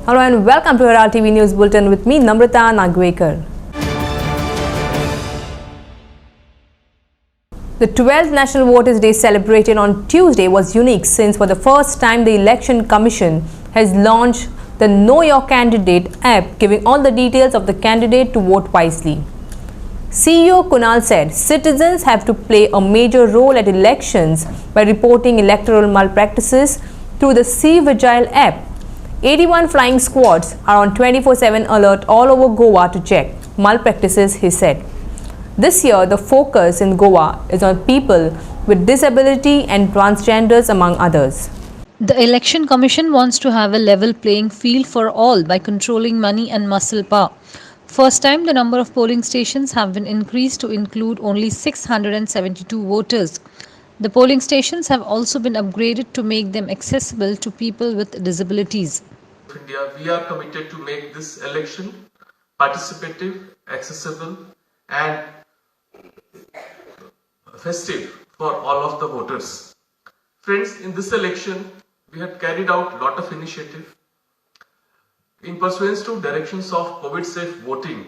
Hello and welcome to Herald TV News Bulletin with me, Namrata Nagwekar. The 12th National Voters' Day celebrated on Tuesday was unique since for the first time the Election Commission has launched the Know Your Candidate app, giving all the details of the candidate to vote wisely. CEO Kunal said citizens have to play a major role at elections by reporting electoral malpractices through the See Vigil app. 81 flying squads are on 24/7 alert all over Goa to check malpractices, he said. This year, the focus in Goa is on people with disability and transgenders, among others. The Election Commission wants to have a level playing field for all by controlling money and muscle power. First time, the number of polling stations have been increased to include only 672 voters. The polling stations have also been upgraded to make them accessible to people with disabilities. India, we are committed to make this election participative, accessible and festive for all of the voters. Friends, in this election, we have carried out a lot of initiative. In pursuance to directions of COVID-safe voting,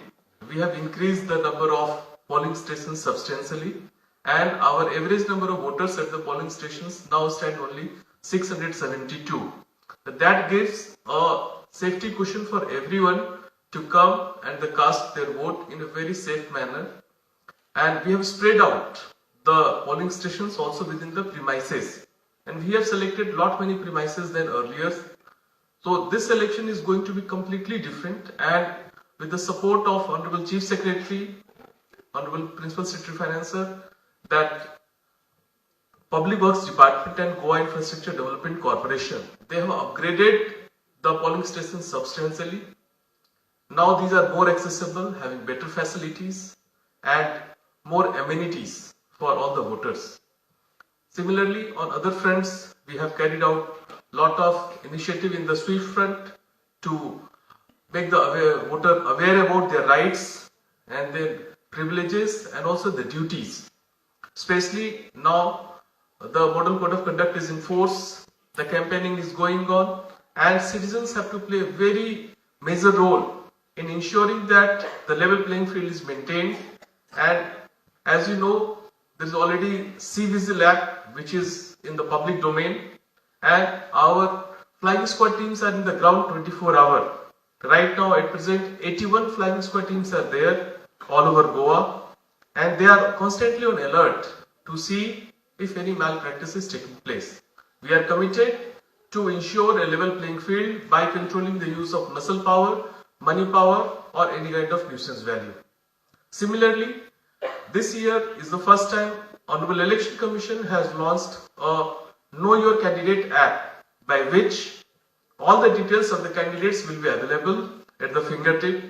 we have increased the number of polling stations substantially, and our average number of voters at the polling stations now stand only 672. That gives a safety cushion for everyone to come and cast their vote in a very safe manner. And we have spread out the polling stations also within the premises. And we have selected lot many premises than earlier. So this election is going to be completely different, and with the support of Honorable Chief Secretary, Honorable Principal Secretary Financer, that Public Works Department and Goa Infrastructure Development Corporation, they have upgraded the polling stations substantially. Now these are more accessible, having better facilities and more amenities for all the voters. Similarly, on other fronts, we have carried out lot of initiative in the sweep front to make the voter aware about their rights and their privileges and also the duties. Especially now, the Model Code of Conduct is in force, the campaigning is going on, and citizens have to play a very major role in ensuring that the level playing field is maintained. And as you know, there is already See Vigil Act, which is in the public domain, and our flying squad teams are in the ground 24 hours. Right now, at present, 81 flying squad teams are there all over Goa, and they are constantly on alert to see if any malpractice is taking place. We are committed to ensure a level playing field by controlling the use of muscle power, money power, or any kind of nuisance value. Similarly, this year is the first time Honorable Election Commission has launched a Know Your Candidate app, by which all the details of the candidates will be available at the fingertip.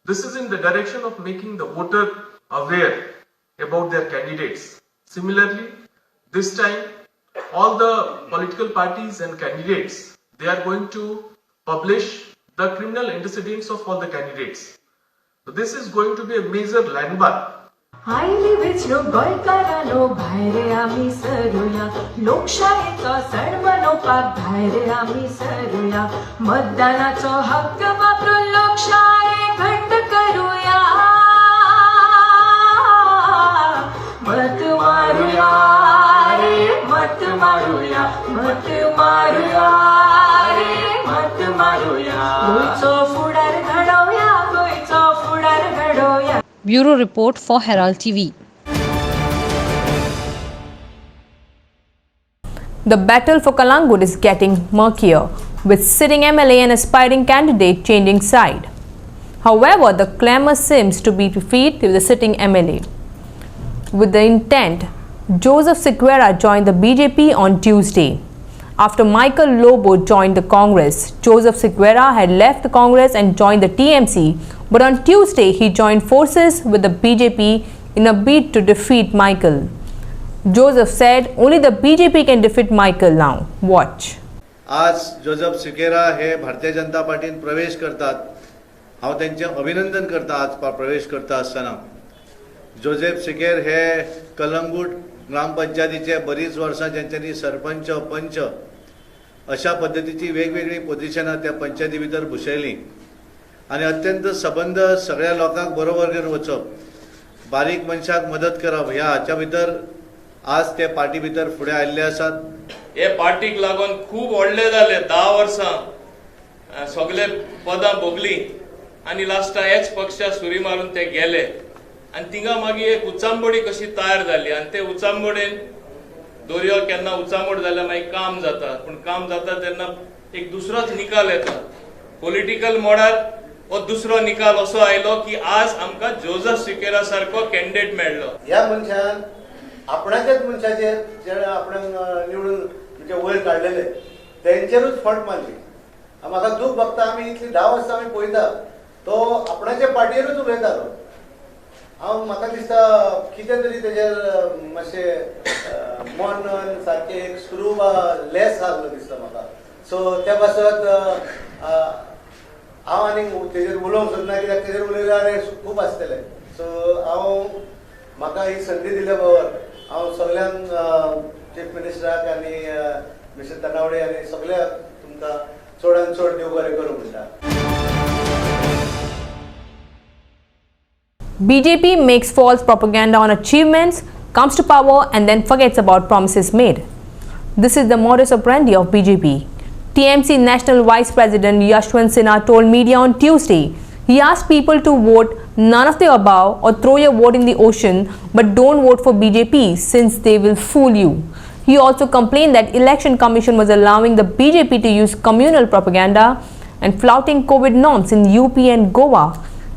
This is in the direction of making the voter aware about their candidates. Similarly, this time all the political parties and candidates, they are going to publish the criminal antecedents of all the candidates. So this is going to be a major landmark. आईली विचलो गोंयकारानो भायरे आमी सरुया लोकशाहीचो सण मनोवपाक भायरे आमी सरुया मतदानाचो हक्क वापरून लोकशाही घट्ट करूया मत मारूया रे मत मारूया मत मारूया रे मत मारूया गोंयचो फुडार घडोवया गोंयचो फुडार घडोवया. Bureau Report for Herald TV. The battle for Kalangut is getting murkier, with sitting MLA and aspiring candidate changing side. However, the clamour seems to be defeat with the sitting MLA. With the intent, Joseph Sequeira joined the BJP on Tuesday. After Michael Lobo joined the Congress, Joseph Sequeira had left the Congress and joined the TMC, but on Tuesday he joined forces with the BJP in a bid to defeat Michael. Joseph said only the BJP can defeat Michael now. Watch. आज Joseph Sequeira हे भारतीय जनता पार्टीन प्रवेश करतात. हांव त्यांचे अभिनंदन करता आज प्रवेश करता आसतना. जोसेफ सिकेर हे कलंगूट ग्रामपंचायतीचे बरीच वर्सां जेंच्यांनी सरपंच पंच अशा पद्धतीची वेगवेगळी पोझिशनां त्या पंचायती भितर भुशयलीं आनी अत्यंत सबंद सगळ्या लोकांक बरोबर घेवन वचप बारीक मनशाक मदत करप ह्या हाच्या भितर आज ते पार्टी भितर फुडें आयिल्ले आसात. हे पार्टीक लागून खूब व्हडले जाले 10 वर्सां सगळे पदां भोगली आनी लास्टा हेच पक्षा सुरी मारून ते गेले आनी थिंगा मागीर एक उचांबडी कशी तयार जाली आनी ते उचांबडेन दर्यो केन्ना उचांबड जाल्यार मागीर काम जाता पूण काम जाता तेन्ना एक दुसरोच निकाल येता. पॉलिटिकल मोडार हो दुसरो निकाल असो आयलो की आज आमकां जोझफ सिकेरा सारको कॅन्डिडेट मेळ्ळो. ह्या मनशान आपणाच्याच मनशाचेर जे आपणाक निवडून म्हणजे वयर काडलेले तेंचेरूच फट मारली. म्हाका दूख भोगता आमी इतली 10 वर्सां आमी पळयता तो आपणाच्या पार्टीरूच उलयतालो. म्हाका दिसता कितें तरी तेजेर मातशें मन सारकें एक स्क्रू वा लेस लागलो दिसता म्हाका. सो त्या पासत हांव आनी तेजेर उलोवंक सोदना कित्याक तेजेर उलयल्यार खूब आसतलें. सो म्हाका ही संदी दिल्या बरोबर हांव सगळ्यांक चीफ मिनिस्टराक आनी मिस्टर तनावडे आनी सगळ्यांक तुमकां चडांत चड देव बरें करूं म्हणटा. BJP makes false propaganda on achievements, comes to power and then forgets about promises made. This is the modus operandi of BJP. TMC National Vice President Yashwant Sinha told media on Tuesday he asked people to vote none of the above or throw your vote in the ocean, but don't vote for BJP since they will fool you. He also complained that Election Commission was allowing the BJP to use communal propaganda and flouting COVID norms in UP and Goa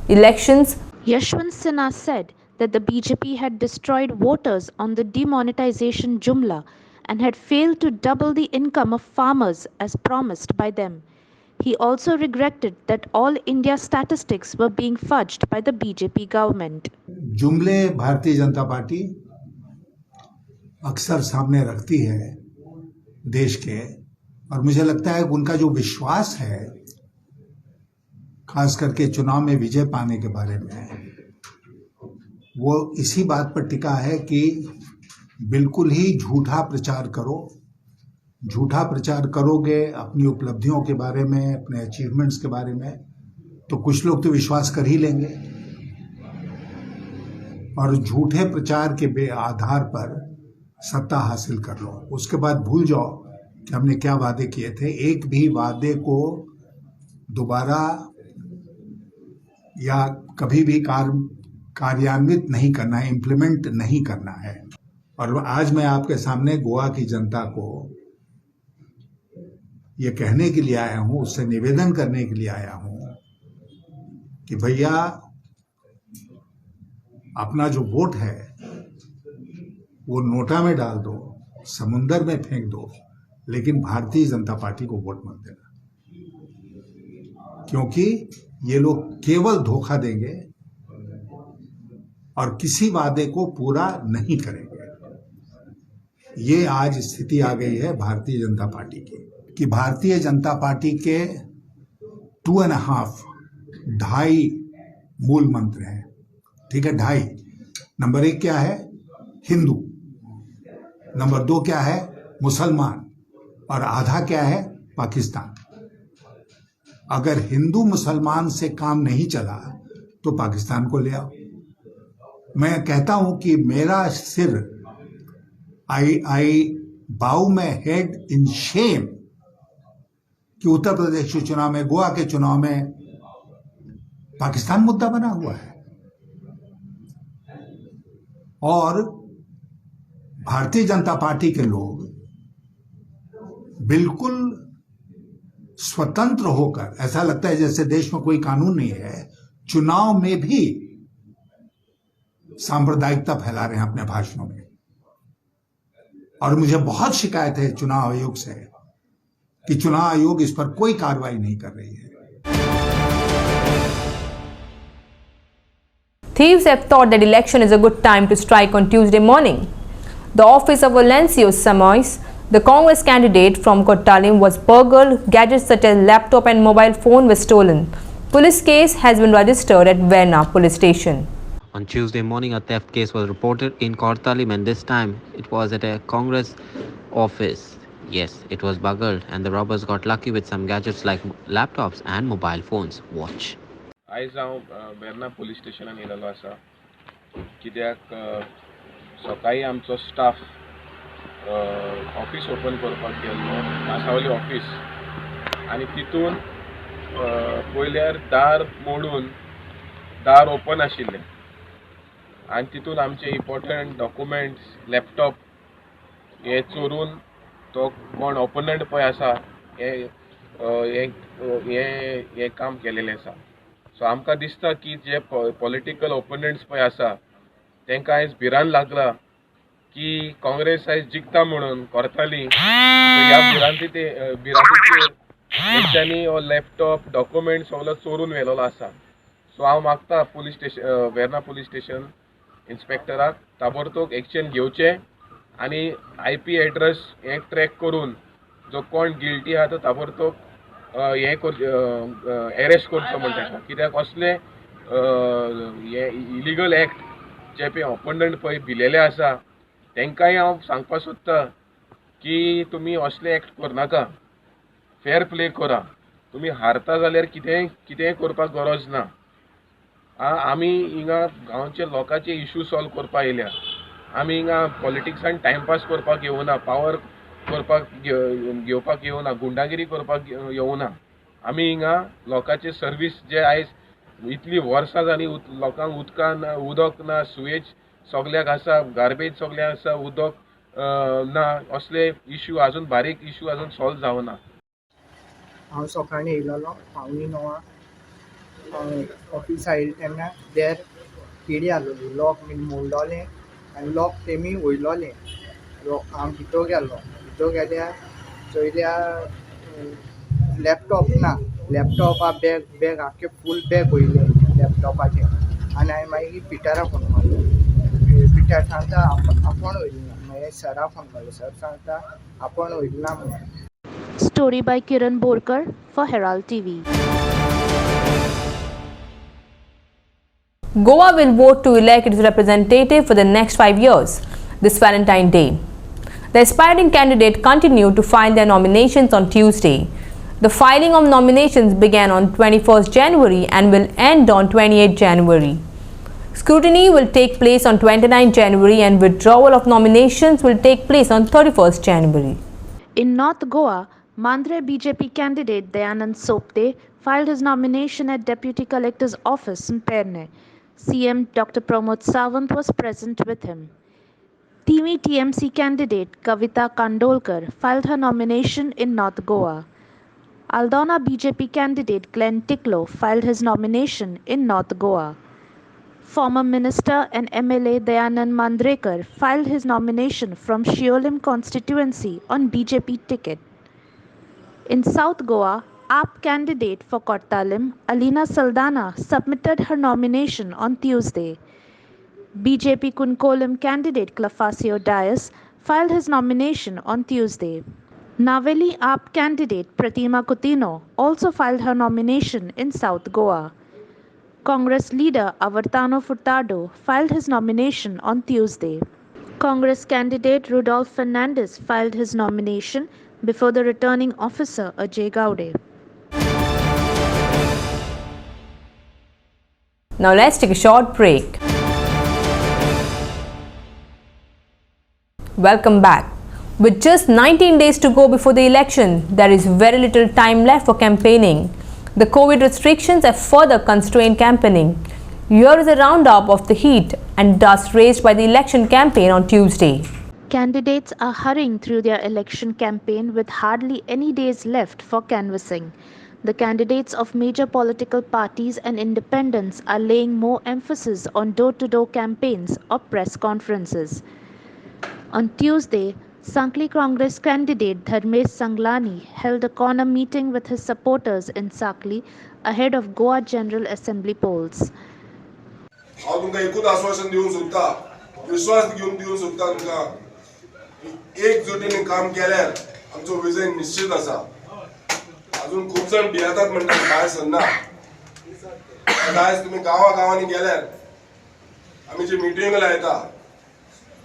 elections. Yashwant Sinha said that the BJP had destroyed voters on the demonetization jumla and had failed to double the income of farmers as promised by them. He also regretted that all India statistics were being fudged by the BJP government. जुमले Bharatiya Janata party अक्सर सामने रखती है देश के, और मुझे लगता है उनका जो विश्वास है खास करके चुनाव में विजय पाने के बारे में, वो इसी बात पर टिका है कि बिल्कुल ही झूठा प्रचार करो. झूठा प्रचार करोगे अपनी उपलब्धियों के बारे में, अपने अचीवमेंट्स के बारे में, तो कुछ लोग तो विश्वास कर ही लेंगे और झूठे प्रचार के आधार पर सत्ता हासिल कर लो. उसके बाद भूल जाओ कि हमने क्या वादे किए थे. एक भी वादे को दोबारा या कभी भी कार्यान्वित नहीं करना है, इम्प्लीमेंट नहीं करना है. और आज मैं आपके सामने गोवा की जनता को ये कहने के लिए आया हूं, उससे निवेदन करने के लिए आया हूं कि भैया अपना जो वोट है वो नोटा में डाल दो, समुंदर में फेंक दो, लेकिन भारतीय जनता पार्टी को वोट मत देना, क्योंकि ये लोग केवल धोखा देंगे और किसी वादे को पूरा नहीं करेंगे. ये आज स्थिति आ गई है भारतीय जनता पार्टी की कि भारतीय जनता पार्टी के 2.5 मूल मंत्र हैं. ठीक है, 2.5. नंबर 1 क्या है? हिंदू. नंबर 2 क्या है? मुसलमान. और आधा क्या है? पाकिस्तान. अगर हिंदू मुसलमान से काम नहीं चला तो पाकिस्तान को ले आओ. मैं कहता हूं कि मेरा सिर आई बाउ में हेड इन शेम कि उत्तर प्रदेश के चुनाव में, गोवा के चुनाव में पाकिस्तान मुद्दा बना हुआ है और भारतीय जनता पार्टी के लोग बिल्कुल स्वतंत्र होकर, ऐसा लगता है जैसे देश में कोई कानून नहीं है, चुनाव में भी सांप्रदायिकता फैला रहे हैं अपने भाषणों में. और मुझे बहुत शिकायत है चुनाव आयोग से कि चुनाव आयोग इस पर कोई कार्रवाई नहीं कर रही है. Thieves have thought that election is a good time to strike on Tuesday morning. The office of Valencio Samois, the Congress candidate from Kottalim, was burgled. Gadgets such as laptop and mobile phone were stolen. Police case has been registered at Verna police station. On Tuesday morning, a theft case was reported in Kortalim, and this time it was at a Congress office. Yes, it was buggled, and the robbers got lucky with some gadgets like laptops and mobile phones. Watch. आयज हांव बेर्ना police स्टेशनान येयलेलो आसा कित्याक सकाळीं आमचो staff office open करपाक गेल्लो Cansaulim office आनी तितून पयल्यार दार मोडून दार ओपन आशिल्लें आनी तितून आमचे इम्पॉर्टंट डॉक्युमेंट्स लॅपटॉप हे चोरून तो कोण ओपोनंट पळय आसा हे काम केलेलें आसा. सो आमकां दिसता की जे पॉलिटिकल ओपोनंट्स पळय आसा तांकां आयज भिरांत लागला की काँग्रेस आयज जिखता म्हणून करताली ह्या भिरांतीचेर तेंच्यांनी हो लॅपटॉप डॉक्युमेंट सगळो चोरून व्हेलेलो आसा. सो हांव मागता police station Verna police station इन्स्पेक्टराक ताबडतोब एक्शन घेवचें आनी IP एड्रेस हे ट्रॅक करून जो कोण गिल्टी आहा तो ताबडतोब हे एरेस्ट करचो म्हण ताका कित्याक असले हे इलिगल एक्ट जे पळय ओपोनंट पळय भिलेले आसा तांकांय हांव सांगपाक सोदतां की तुमी असले एक्ट करनाका, फेर प्ले करा. तुमी हारता जाल्यार कितेंय करपाक गरज ना. आमी हिंगा गांवच्या लोकांचे इश्यू सॉल्व करपाक येयल्या. आमी हिंगा पॉलिटिक्सान टायमपास करपाक येवना, पावर करपाक घेवपाक येवना, गुंडागिरी करपाक येवना. आमी हिंगा लोकांचे सर्वीस जे आयज इतली वर्सां जालीं लोकांक उदक ना, सुवेज सगल्याक आसा, गार्बेज सगल्याक आसा, उदक ना, असले इश्यू आजून बारीक इश्यू आजून सॉल्व जावना. हांव सकाळीं येयलोलो 9:15 ऑफिस आयिल्लें तेन्ना देर किडी आहलोली, लॉक बीन मोडलोलें आनी लॉक तेमी वयलोलें. हांव भितर गेलो, भितर गेल्यार चोयल्यार लॅपटॉप ना, लॅपटॉपा बॅग आख्खें फूल बॅग वयलें लॅपटॉपाचें. आनी हांवें मागीर पिटराक फोन मारलो. पिटर सांगता आपूण वयली ना. मागीर सराक फोन मारलो, सर सांगता आपूण वयली ना म्हणून. Story by Kiran Borkar for Herald TV. Goa will vote to elect its representative for the next 5 years this Valentine Day. The aspiring candidates continue to file their nominations on Tuesday. The filing of nominations began on 21st January and will end on 28 January. Scrutiny will take place on 29 January and withdrawal of nominations will take place on 31st January. In North Goa, Mandre BJP candidate Dayanand Sopte filed his nomination at Deputy Collector's office in Perne. CM Dr. Pramod Sawant was present with him. Timi TMC candidate Kavita Kandolkar filed her nomination in North Goa. Aldona BJP candidate Glenn Ticklow filed his nomination in North Goa. Former Minister and MLA Dayanand Mandrekar filed his nomination from Shiolim constituency on BJP ticket. In South Goa, AAP candidate for Kottalim, Alina Saldana, submitted her nomination on Tuesday. BJP Kunkolim candidate Clafasio Dias filed his nomination on Tuesday. Naveli AAP candidate Pratima Coutinho also filed her nomination in South Goa. Congress leader Avartano Furtado filed his nomination on Tuesday. Congress candidate Rudolph Fernandez filed his nomination before the returning officer Ajay Gaude. Now let's take a short break. Welcome back. With just 19 days to go before the election, there is very little time left for campaigning. The COVID restrictions have further constrained campaigning. Here is a roundup of the heat and dust raised by the election campaign on Tuesday. Candidates are hurrying through their election campaign with hardly any days left for canvassing. The candidates of major political parties and independents are laying more emphasis on door-to-door campaigns or press conferences. On Tuesday, Sankli Congress candidate Dharmesh Sanglani held a corner meeting with his supporters in Sakli ahead of Goa General Assembly polls. हांव तुमकां एकूच आश्वासन दिवंक सोदता, विश्वास घेवन दिवंक सोदता तुमकां एकजुटीने काम केल्यार आमचो विजय निश्चित आसा. अजून खूप जण भियेतात म्हणटा भायर सरना. आयज तुमी गांवांनी गेल्यार आमी जी मिटींग लायता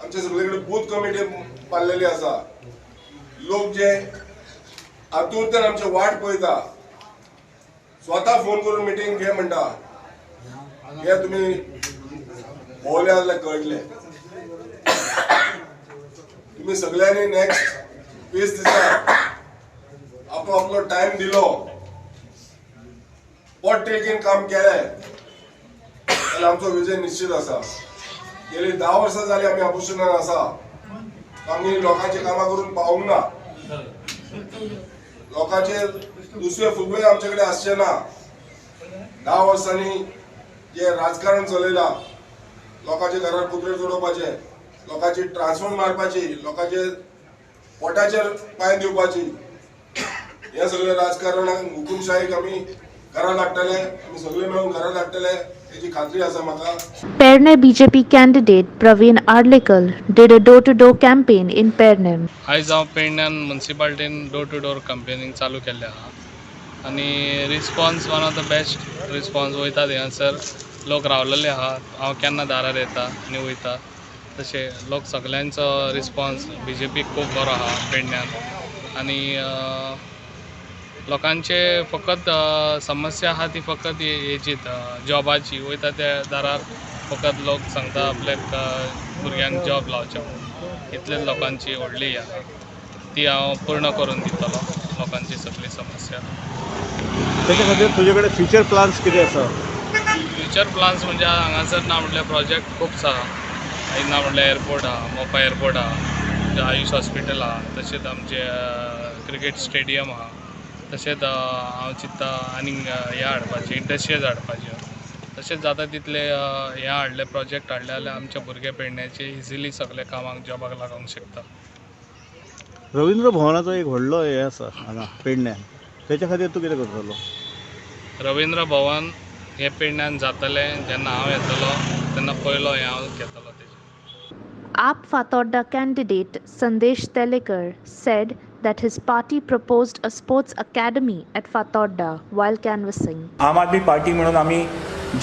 आमचे सगळे कडेन बूथ कमिटी बांदलेली आसा. लोक जे आतुरतेन आमची वाट पळयता, स्वता फोन करून मिटींग घे म्हणटा, हे तुम्ही भोवले जाल्यार कळटले. तुम्ही सगळ्यांनी नेक्स्ट 20 दिसांक आपलो टाइम दिलो, पोटतिडकीन काम केलें जाल्यार आमचो विजय निश्चित आसा. गेली 10 वर्सां जाली आमी ऑपोजिशनान आसा, आमी लोकांची कामां करून पावूंक ना. लोकांचे दुसरे फुगवे आमचे कडेन आसचे ना. 10 वर्सांनी जे राजकारण चलयलां, लोकांच्या घरार कुत्रे जोडोवपाचे, लोकांची ट्रान्सफर मारपाची, लोकांचे पोटाचेर पांय दिवपाची, हे सगळे राजकारणाक हुकुमशाहीक आमी घरां धाडटले, आमी सगळे मेळून घरां धाडटले, हेची खात्री आसा म्हाका. Perne BJP candidate Praveen Arlikar did a door-to-door campaign in Perne. आयज हांव पेडण्यान म्युन्सिपालिटीन डोर टू डोर कंपेनिंग चालू केल्लें आहा आनी response one of the best response वयता हांगासर. लोक रावलेले आहा, हांव केन्ना दारार येता आनी वयता, तशें लोक सगळ्यांचो रिस्पॉन्स BJP खूब बरो आहा पेडण्यान. आनी लोकांचे फकत समस्या आहा ती फकत हेचीच जॉबाची. वयता त्या दारार फकत लोक सांगता आपल्याक भुरग्यांक जॉब लावचे म्हणून. इतलेच लोकांची व्हडली ही आहा, ती हांव पूर्ण करून दितलो लोकांची सगळी समस्या. त्याच्या खातीर तुजे कडेन फ्युचर प्लान्स कितें आसा? फ्युचर प्लान्स म्हणजे हांगासर ना म्हटल्यार प्रोजेक्ट खूब आसा. ना म्हटल्यार एअरपोर्ट आहा, मोपा एअरपोर्ट आहा, आयुश हॉस्पिटल आहा, तशेंच आमचे क्रिकेट स्टेडियम आहा. तशेंच हांव चिंत्ता आनीक हे हाडपाचे, इंडस्ट्रीज हाडपाच्यो. तशेंच जाता तितले हे हाडले, प्रोजेक्ट हाडले जाल्यार आमचे भुरगे पेडण्याचे इजिली सगळे कामाक जॉबाक लागूंक शकता. रवींद्र भवनाचो एक व्हडलो हे आसा हांगा पेडण्यान, तेच्या खातीर तूं कितें करतलो? रवींद्र भवन हे पेडण्यान जातलें जेन्ना हांव येतलो तेन्ना पयलो हें हांव घेतलो. AAP Fatorda candidate Sandesh Telekar said that his party proposed a sports academy at Fatorda while canvassing. आम आदमी पार्टी म्हणून आमी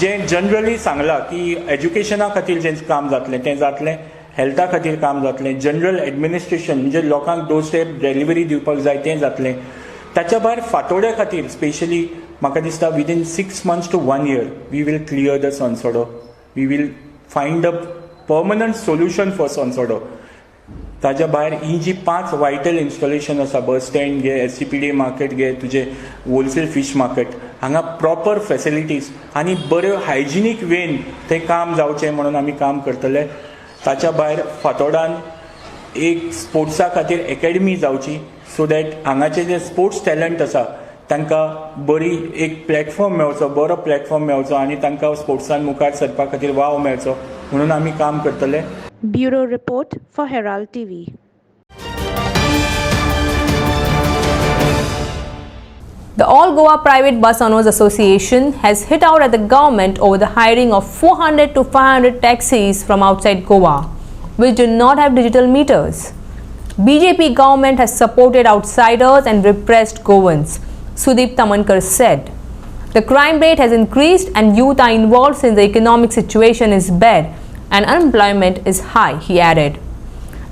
जे जनरली सांगलां की एज्युकेशना खातीर जें काम जातलें तें जातलें, हेल्था खातीर काम जातलें, जनरल एडमिनिस्ट्रेशन म्हणजे लोकांक डोर स्टेप डिलिव्हरी दिवपाक जाय तें जातलें. ताच्या भायर फातोड्या खातीर स्पेशली म्हाका दिसता within 6 months to 1 year we will clear the Sonsodo. We will find a permanent solution for Sonsodo. ताच्या भायर ही जी 5 वायटल इन्स्टॉलेशन आसा, बस स्टँड घे, SCPD मार्केट घे, तुजे होलसेल फीश मार्केट, हांगा प्रॉपर फॅसिलिटीज आनी बऱ्यो हायजिनीक वेन थंय काम जावचें म्हणून आमी काम करतले. ताच्या भायर फातोर्डान एक स्पोर्ट्सा खातीर एकेडमी जावची, सो दॅट हांगाचे जे स्पोर्ट्स टॅलंट आसा तांकां बरी एक प्लॅटफॉर्म मेळचो, बरो प्लॅटफॉर्म मेळचो आनी तांकां स्पोर्ट्सान मुखार सरपा खातीर वाव मेळचो म्हणून आमी काम करतले. Bureau report for Herald TV. The All Goa Private Bus Owners Association has hit out at the government over the hiring of 400 to 500 taxis from outside Goa, which do not have digital meters. BJP government has supported outsiders and repressed Goans, Sudeep Tamankar said. The crime rate has increased and youth are involved since the economic situation is bad and unemployment is high, he added.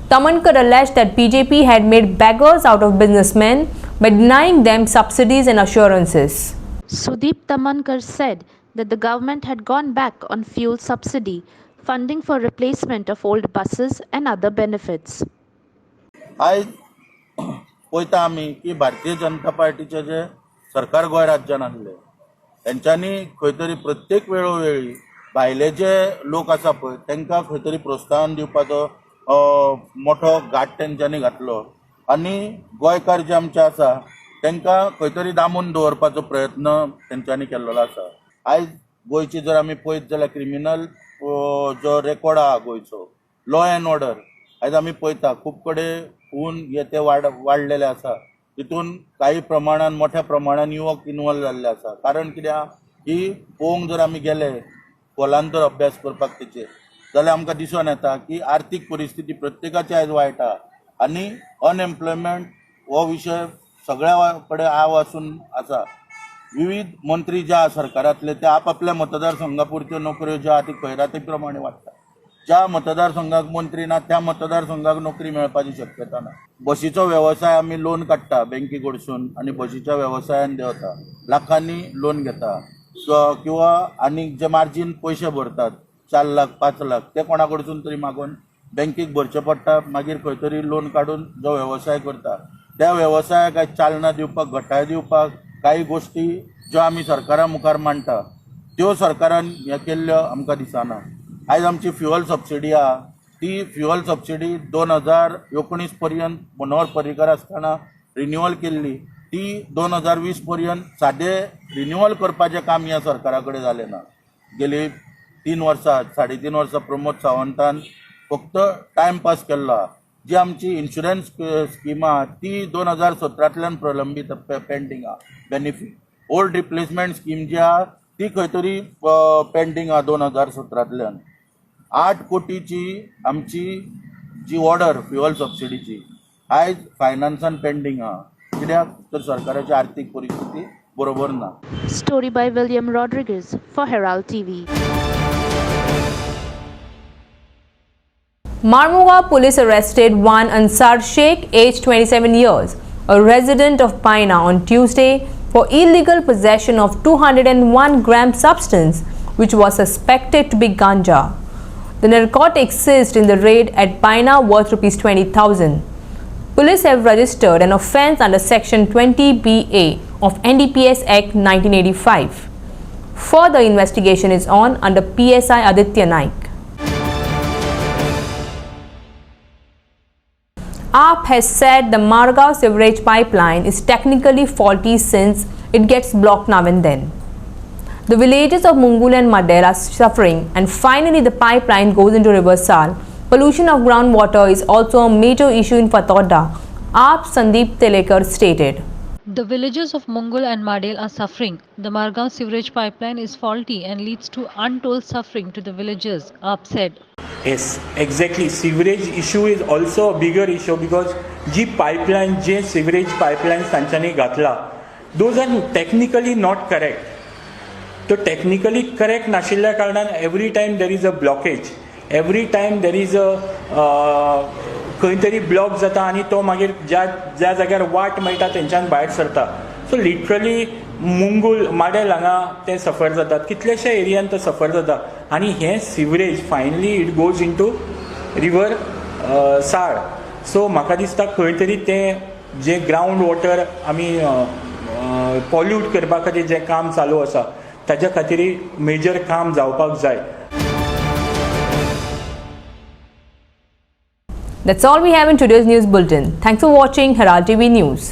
Tamankar alleged that BJP had made beggars out of businessmen by denying them subsidies and assurances. Sudeep Tamankar said that the government had gone back on fuel subsidy, funding for replacement of old buses and other benefits. आयज पळयता आमी की भारतीय जनता पार्टीचे जे सरकार गोंय राज्यान आणले तेंच्यांनी खंय तरी प्रत्येक वेळोवेळी भायले जे लोक आसा पळय तांकां खंय तरी प्रोत्साहन दिवपाचो मोठो घाट तेंच्यांनी घातलो आनी गोंयकार जे आमचे आसा तांकां खंय तरी दामून दवरपाचो प्रयत्न तेंच्यांनी केल्लो आसा. आयज गोंयची जर आमी पळयत जाल्यार क्रिमिनल जो रेकॉर्ड आहा गोंयचो, लॉ एंड ऑर्डर, आयज आमी पळयता खूब कडेन खून हे ते वाडलेले आसा. तितून काही प्रमाणान मोठ्या प्रमाणान युवक इन्वॉल्व जाल्ले आसा. कारण कित्याक की पळोवंक जर आमी गेले खोलांतर अभ्यास करपाक तेचेर जाल्यार आमकां दिसून येता की आर्थीक परिस्थिती प्रत्येकाची आयज वायट आहा आनी अनएम्प्लॉयमेंट हो विशय सगळ्या कडेन आसून आसा. विविध मंत्री जे आहा सरकारांतले ते आपापल्या मतदारसंघा पुरत्यो नोकऱ्यो ज्यो आहा ती खैराती प्रमाणे वाडटा. ज्या मतदारसंघाक मंत्री ना त्या मतदारसंघाक नोकरी मेळपाची शक्यता ना. बसीचो व्यवसाय आमी लोन काडटा बँकी कडसून आनी बसीच्या व्यवसायान देंवता, लाखांनी लोन घेता किंवा आनीक जे मार्जीन पयशे भरतात 4 लाख 5 लाख ते कोणा कडसून तरी मागून बँकेक भरचे पडटा. मागीर खंय तरी लोन काडून जो व्यवसाय करता त्या व्यवसायाक चालना दिवपाक, घटाय दिवपाक काही गोष्टी ज्यो आमी सरकारा मुखार मांडटा त्यो सरकारान हे केल्ल्यो आमकां दिसना. आयज आमची फ्युअल सबसिडी आहा ती फ्युअल सबसिडी 2019 पर्यंत मनोहर पर्रीकर आसतना रिन्युअल केल्ली, ती 2020 पर्यंत सादे रिन्युअल करपाचें काम ह्या सरकारा कडेन जालें ना. गेली 3 वर्सां 3.5 वर्सां प्रमोद सावंतान फक्त टायमपास केल्लो. जी आमची इन्शुरन्स स्कीम आहा ती 2017तल्यान प्रलंबीत पेंडींग आहा. बेनिफीट ओल्ड रिप्लेसमेंट स्कीम जी आहा ती खंय तरी पेंडींग आहा 2017तल्यान. 8 कोटीची आमची जी ऑर्डर फ्युअल सबसिडीची आयज फायनान्सान पेंडींग आहा. कित्याक तर सरकाराची आर्थीक परिस्थिती बरोबर ना. Story by William Rodriguez for Herald TV. Marmuga police arrested one Ansar Sheikh, aged 27 years, a resident of Paina, on Tuesday for illegal possession of 201 gram substance which was suspected to be ganja. The narcotics seized in the raid at Paina worth Rs 20,000. Police have registered an offence under Section 20BA of NDPS Act 1985. Further investigation is on under PSI Aditya Naik. AAP has said the Margao sewerage pipeline is technically faulty since it gets blocked now and then. The villages of Mungul and Madel are suffering, and finally the pipeline goes into River Sal. Pollution of groundwater is also a major issue in Fatoda, AAP Sandeep Telekar stated. The villages of Mungul and Madel are suffering. The Margao sewerage pipeline is faulty and leads to untold suffering to the villagers, AAP said. Yes, exactly. Sewerage issue is also a bigger issue because ji pipeline, J sewerage pipeline तांच्यांनी घातला, those are technically not correct. तो technically correct नाशिल्ल्या कारणान every time there is a blockage, every time there is a खंय तरी block जाता आनी तो मागीर ज्या जाग्यार वाट मेळटा तेंच्यान भायर सरता. सो लिटरली मुंगूल माडेल हांगा ते सफर जातात, कितलेशे एरियान तो सफर जाता आनी हें sewerage finally it goes into river साळ. सो म्हाका दिसता खंय तरी तें जे ग्रावंड वॉटर आमी पॉल्यूट करपा खातीर जें काम चालू आसा ताच्या खातीर मेजर काम जावपाक जाय. That's all we have in today's news bulletin. Thanks for watching Herald TV News.